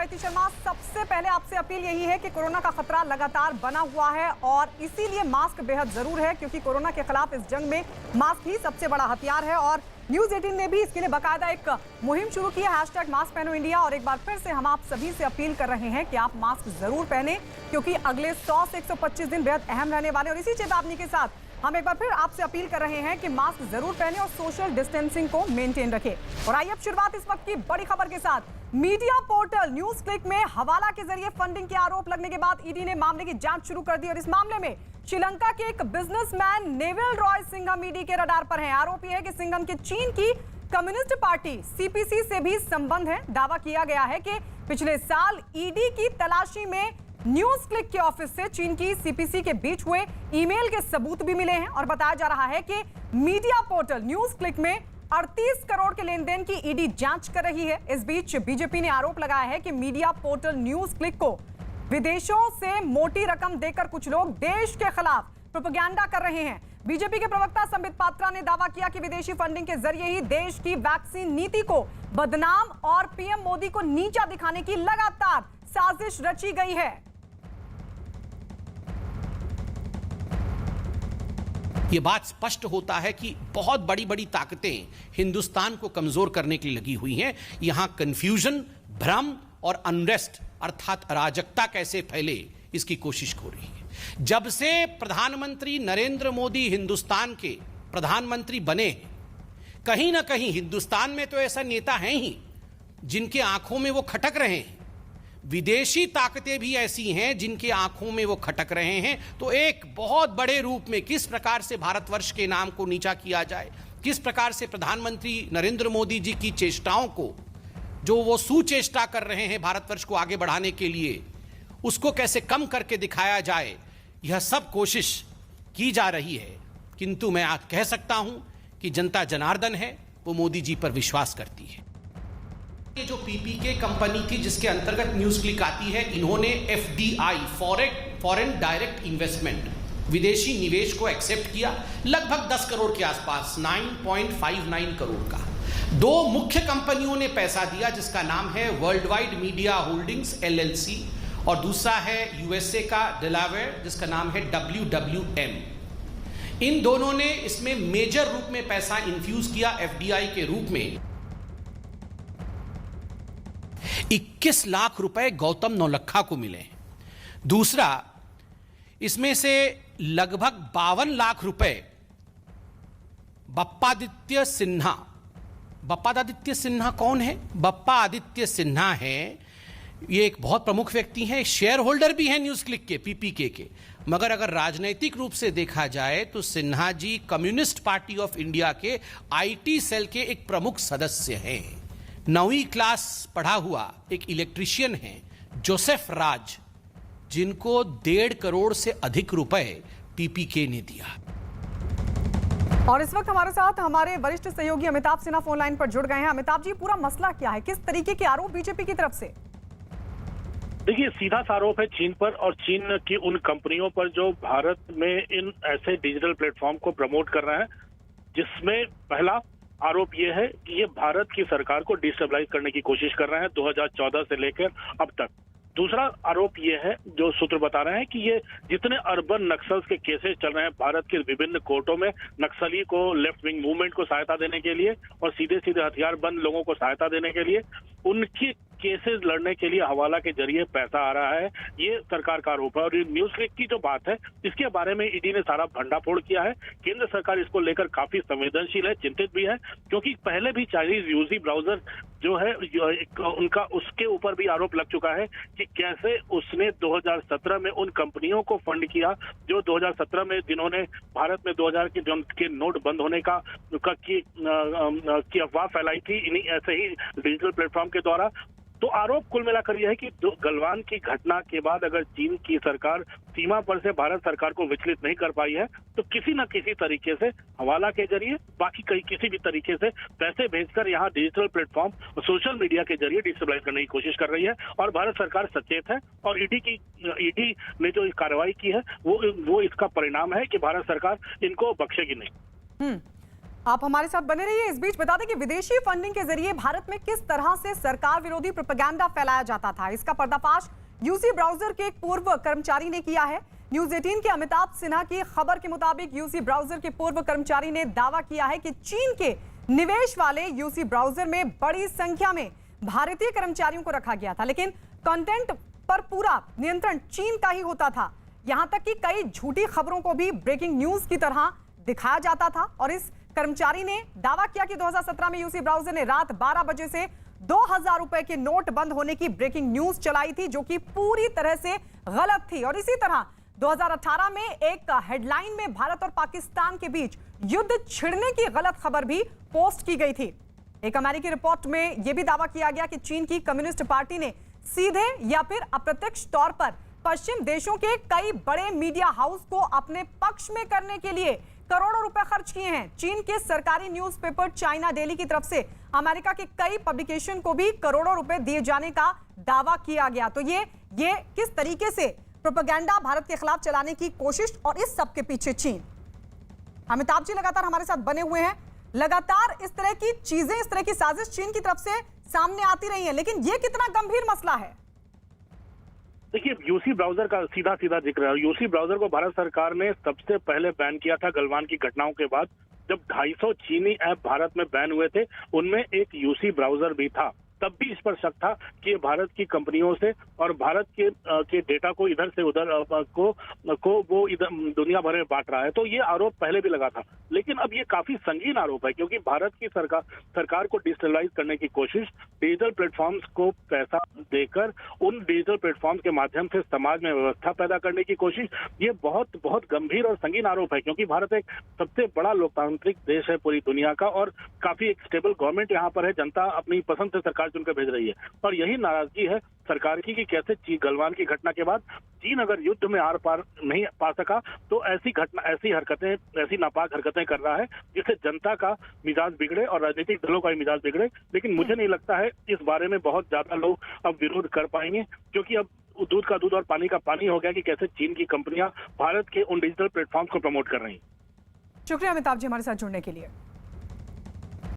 गायत्री शर्मा, सबसे पहले आपसे अपील यही है कि कोरोना का खतरा लगातार बना हुआ है और इसीलिए मास्क बेहद जरूर है, क्योंकि कोरोना के खिलाफ इस जंग में मास्क ही सबसे बड़ा हथियार है। और न्यूज 18 ने भी इसके लिए बाकायदा एक मुहिम शुरू की है, #मास्क पहनो इंडिया। और एक बार फिर से हम आप सभी से अपील कर रहे हैं कि आप मास्क जरूर पहने, क्योंकि अगले 100 से 125 दिन बेहद अहम रहने वाले। और इसी चेतावनी के साथ हम एक बार फिर आपसे अपील कर रहे हैं कि मास्क जरूर पहने और सोशल डिस्टेंसिंग को मेंटेन रखें। और आइए अब शुरुआत इस वक्त की बड़ी खबर के साथ। मीडिया पोर्टल न्यूज क्लिक में हवाला के जरिए फंडिंग के आरोप लगने के बाद ईडी ने मामले की जांच शुरू कर दी और इस मामले में श्रीलंका के एक businessman Neville Roy Singham ED के रडार पर हैं। आरोप यह है कि सिंघम के चीन की कम्युनिस्ट पार्टी सीपीसी से भी संबंध है। दावा किया गया है कि पिछले साल ईडी की तलाशी में न्यूज क्लिक के ऑफिस से चीन की सीपीसी के बीच हुए ईमेल के सबूत भी मिले हैं और बताया जा रहा है कि मीडिया पोर्टल न्यूज क्लिक में 38 करोड़ के लेन देन की ईडी जांच कर रही है। इस बीच बीजेपी ने आरोप लगाया है कि मीडिया पोर्टल न्यूज क्लिक को विदेशों से मोटी रकम देकर कुछ लोग देश के खिलाफ प्रोपेगेंडा कर रहे हैं। बीजेपी के प्रवक्ता संबित पात्रा ने दावा किया कि विदेशी फंडिंग के जरिए ही देश की वैक्सीन नीति को बदनाम और पीएम मोदी को नीचा दिखाने की लगातार साजिश रची गई है। ये बात स्पष्ट होता है कि बहुत बड़ी बड़ी ताकतें हिंदुस्तान को कमजोर करने के लिए लगी हुई हैं। यहां कंफ्यूजन, भ्रम और अनरेस्ट अर्थात अराजकता कैसे फैले, इसकी कोशिश हो रही है। जब से प्रधानमंत्री नरेंद्र मोदी हिंदुस्तान के प्रधानमंत्री बने, कहीं ना कहीं हिंदुस्तान में तो ऐसा नेता हैं ही जिनके आंखों में वो खटक रहे हैं। विदेशी ताकतें भी ऐसी हैं जिनके आंखों में वो खटक रहे हैं। तो एक बहुत बड़े रूप में किस प्रकार से भारतवर्ष के नाम को नीचा किया जाए, किस प्रकार से प्रधानमंत्री नरेंद्र मोदी जी की चेष्टाओं को, जो वो सुचेष्टा कर रहे हैं भारतवर्ष को आगे बढ़ाने के लिए, उसको कैसे कम करके दिखाया जाए, यह सब कोशिश की जा रही है। किंतु मैं आज कह सकता हूं कि जनता जनार्दन है, वो मोदी जी पर विश्वास करती है। ये जो पीपीके कंपनी थी जिसके अंतर्गत न्यूज क्लिक आती है, इन्होंने एफडीआई फॉरेन डायरेक्ट इन्वेस्टमेंट, विदेशी निवेश को एक्सेप्ट किया, लगभग 10 करोड़ के आसपास, 9.59 करोड़ का। दो मुख्य कंपनियों ने पैसा दिया, जिसका नाम है world wide media holdings LLC और दूसरा है यूएसए का डेलावेयर, जिसका नाम है WWM। इन दोनों ने इसमें मेजर रूप में पैसा इन्फ्यूज किया एफडीआई के रूप में। 21 लाख रुपए गौतम नौलखा को मिले हैं। दूसरा, इसमें से लगभग 52 लाख रुपए बप्पादित्य सिन्हा। बप्पादित्य सिन्हा कौन है? बप्पादित्य सिन्हा है, ये एक बहुत प्रमुख व्यक्ति हैं, शेयर होल्डर भी हैं न्यूज क्लिक के, पीपीके के। मगर अगर राजनीतिक रूप से देखा जाए तो Sinha ji communist party of India के आईटी सेल के एक प्रमुख सदस्य हैं। 9वीं क्लास पढ़ा हुआ एक इलेक्ट्रीशियन है जोसेफ राज, जिनको 1.5 करोड़ से अधिक रुपए पीपीके ने दिया। और इस वक्त हमारे साथ हमारे वरिष्ठ सहयोगी अमिताभ सिन्हा फोन लाइन पर जुड़ गए हैं। अमिताभ जी, पूरा मसला क्या है? किस तरीके के आरोप बीजेपी की तरफ से? देखिए, सीधा सा आरोप है चीन पर और चीन की उन कंपनियों पर जो भारत में इन ऐसे डिजिटल प्लेटफॉर्म को प्रमोट कर रहे हैं, जिसमें पहला आरोप यह है कि ये भारत की सरकार को डिस्टेबलाइज करने की कोशिश कर रहे हैं 2014 से लेकर अब तक। दूसरा आरोप ये है, जो सूत्र बता रहे हैं, कि ये जितने अर्बन नक्सल्स के केसेस चल रहे हैं भारत के विभिन्न कोर्टों में, नक्सली को, लेफ्ट विंग मूवमेंट को सहायता देने के लिए और सीधे सीधे हथियारबंद लोगों को सहायता देने के लिए, उनकी केसेस लड़ने के लिए हवाला के जरिए पैसा आ रहा है, ये सरकार का आरोप है। और न्यूज क्लिक की जो बात है, इसके बारे में ईडी ने सारा भंडाफोड़ किया है। केंद्र सरकार इसको लेकर काफी संवेदनशील है, चिंतित भी है, क्योंकि पहले भी चाइनीज यूजी ब्राउजर जो है उनका, उसके ऊपर भी आरोप लग चुका है कि कैसे उसने 2017 में उन कंपनियों को फंड किया जो 2017 में, जिन्होंने भारत में 2000 के नोट बंद होने की अफवाह फैलाई थी इन्हीं ऐसे ही डिजिटल प्लेटफॉर्म के द्वारा। तो आरोप कुल मिलाकर यह है कि गलवान की घटना के बाद अगर चीन की सरकार सीमा पर से भारत सरकार को विचलित नहीं कर पाई है, तो किसी न किसी तरीके से हवाला के जरिए, बाकी कहीं किसी भी तरीके से पैसे भेजकर यहाँ डिजिटल प्लेटफॉर्म और सोशल मीडिया के जरिए डिस्टेबलाइज करने की कोशिश कर रही है। और भारत सरकार सचेत है और ईडी ने जो कार्रवाई की है वो इसका परिणाम है कि भारत सरकार इनको बख्शेगी नहीं। आप हमारे साथ बने रहिए। इस बीच बता दें कि विदेशी फंडिंग के जरिए भारत में किस तरह से सरकार विरोधी प्रोपेगेंडा फैलाया जाता था, इसका पर्दाफाश यूसी ब्राउजर के एक पूर्व कर्मचारी ने किया है। न्यूज 18 के अमिताभ सिन्हा की खबर के मुताबिक यूसी ब्राउजर के पूर्व कर्मचारी ने दावा किया है कि चीन के निवेश वाले यूसी ब्राउजर में बड़ी संख्या में भारतीय कर्मचारियों को रखा गया था, लेकिन कंटेंट पर पूरा नियंत्रण चीन का ही होता था। यहां तक कि कई झूठी खबरों को भी ब्रेकिंग न्यूज की तरह दिखाया जाता था। और इस कर्मचारी ने दावा किया कि 2017 में यूसी ब्राउजर ने रात 12 बजे से 2000 रुपए के नोट बंद होने की ब्रेकिंग न्यूज चलाई थी, जो कि पूरी तरह से गलत थी। और इसी तरह 2018 में एक हेडलाइन में भारत और पाकिस्तान के बीच युद्ध छिड़ने की गलत खबर भी पोस्ट की गई थी। एक अमेरिकी रिपोर्ट में यह भी दावा किया गया कि चीन की कम्युनिस्ट पार्टी ने सीधे या फिर अप्रत्यक्ष तौर पर पश्चिम देशों के कई बड़े मीडिया हाउस को अपने पक्ष में करने के लिए करोड़ों रुपए खर्च किए हैं। चीन के सरकारी न्यूज़पेपर चाइना डेली की तरफ से अमेरिका के कई पब्लिकेशन को भी करोड़ों रुपए दिए जाने का दावा किया गया। तो ये किस तरीके से प्रोपेगेंडा भारत के खिलाफ चलाने की कोशिश, और इस सब के पीछे चीन। अमिताभ जी लगातार हमारे साथ बने हुए हैं। लगातार इस तरह की चीजें, इस तरह की साजिश चीन की तरफ से सामने आती रही है, लेकिन ये कितना गंभीर मसला है? देखिए, यूसी ब्राउजर का सीधा जिक्र है। यूसी ब्राउजर को भारत सरकार ने सबसे पहले बैन किया था गलवान की घटनाओं के बाद, जब 250 चीनी ऐप भारत में बैन हुए थे। उनमें एक यूसी ब्राउजर भी था। तब भी इस पर शक था कि भारत की कंपनियों से और भारत के डेटा को इधर से उधर को वो इधर दुनिया भर में बांट रहा है। तो ये आरोप पहले भी लगा था, लेकिन अब ये काफी संगीन आरोप है, क्योंकि भारत की सरकार को डिजिटलाइज करने की कोशिश, डिजिटल प्लेटफॉर्म्स को पैसा देकर उन डिजिटल प्लेटफॉर्म के माध्यम से समाज में व्यवस्था पैदा करने की कोशिश, ये बहुत बहुत गंभीर और संगीन आरोप है। क्योंकि भारत एक सबसे बड़ा लोकतांत्रिक देश है पूरी दुनिया का, और काफी एक स्टेबल गवर्नमेंट यहाँ पर है। जनता अपनी पसंद से सरकार चुनकर भेज रही है, और यही नाराजगी है सरकार की कि कैसे गलवान की घटना के बाद चीन अगर युद्ध में आर पार नहीं पा सका, तो ऐसी हरकतें, ऐसी नापाक हरकतें कर रहा है जिससे जनता का मिजाज बिगड़े और राजनीतिक दलों का भी मिजाज बिगड़े। लेकिन मुझे नहीं लगता है इस बारे में बहुत ज्यादा लोग अब विरोध कर पाएंगे, क्योंकि अब दूध का दूध और पानी का पानी हो गया कि कैसे चीन की कंपनियां भारत के उन डिजिटल प्लेटफॉर्म्स को प्रमोट कर रही हैं। शुक्रिया अमिताभ जी हमारे साथ जुड़ने के लिए।